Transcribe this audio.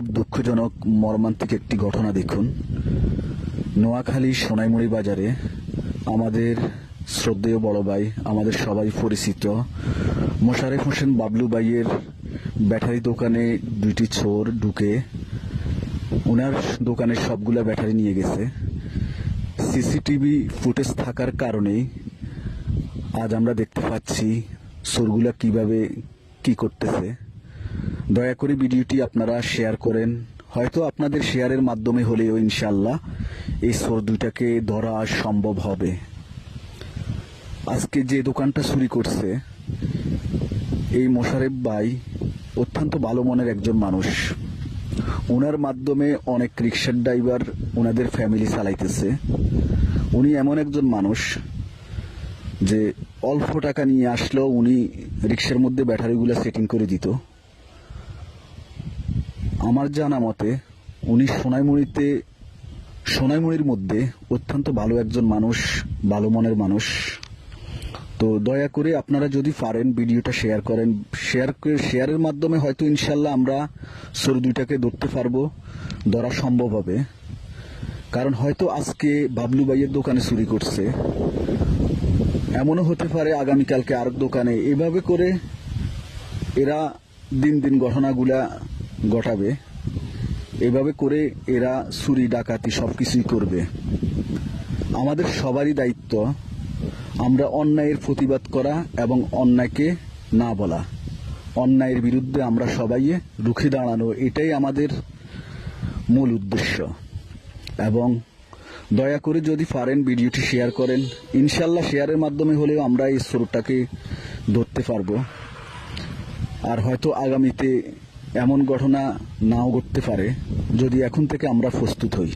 খুব দুঃখজনক মর্মান্তিক একটি ঘটনা দেখুন। নোয়াখালী সোনাইমুড়ি বাজারে আমাদের শ্রদ্ধেয় বড় ভাই, আমাদের সবাই পরিচিত মোশারেফ হোসেন বাবলু ভাইয়ের ব্যাটারি দোকানে দুইটি চোর ঢুকে ওনার দোকানের সবগুলা ব্যাটারি নিয়ে গেছে। সিসিটিভি ফুটেজ থাকার কারণেই আজ আমরা দেখতে পাচ্ছি চোরগুলা কিভাবে কি করতেছে। দয়া করে ভিডিওটি আপনারা শেয়ার করেন, হয়তো আপনাদের শেয়ারের মাধ্যমে হলেও ইনশাআল্লাহ এই চোর দুইটাকে ধরা সম্ভব হবে। আজকে যে দোকানটা চুরি করছে এই মোশারেফ ভাই অত্যন্ত ভালো মনের একজন মানুষ। ওনার মাধ্যমে অনেক রিক্সার ড্রাইভার ওনাদের ফ্যামিলি চালাইতেছে। উনি এমন একজন মানুষ যে অল্প টাকা নিয়ে আসলেও উনি রিক্সার মধ্যে ব্যাটারিগুলো সেটিং করে দিত। আমার জানা মতে উনি সোনাইমুড়ির মধ্যে অত্যন্ত ভালো একজন মানুষ, ভালো মনের মানুষ। তো দয়া করে আপনারা যদি পারেন ভিডিওটা শেয়ার করেন। শেয়ারের মাধ্যমে হয়তো ইনশাল্লাহ আমরা চোর দুইটাকে ধরতে পারবো, ধরা সম্ভব হবে। কারণ হয়তো আজকে বাবলু ভাইয়ের দোকানে চুরি করছে, এমনও হতে পারে আগামীকালকে আর দোকানে। এভাবে করে এরা দিন দিন ঘটনাগুলা ঘটাবে, এভাবে করে এরা চুরি ডাকাতি সবকিছুই করবে। আমাদের সবারই দায়িত্ব আমরা অন্যায়ের প্রতিবাদ করা এবং অন্যায়কে না বলা, অন্যায়ের বিরুদ্ধে আমরা সবাই রুখে দাঁড়ানো, এটাই আমাদের মূল উদ্দেশ্য। এবং দয়া করে যদি পারেন ভিডিওটি শেয়ার করেন, ইনশাল্লাহ শেয়ারের মাধ্যমে হলেও আমরা এই চোরটাকে ধরতে পারবো। আর হয়তো আগামীতে এমন ঘটনা নাও ঘটতে পারে যদি এখন থেকে আমরা প্রস্তুত হই।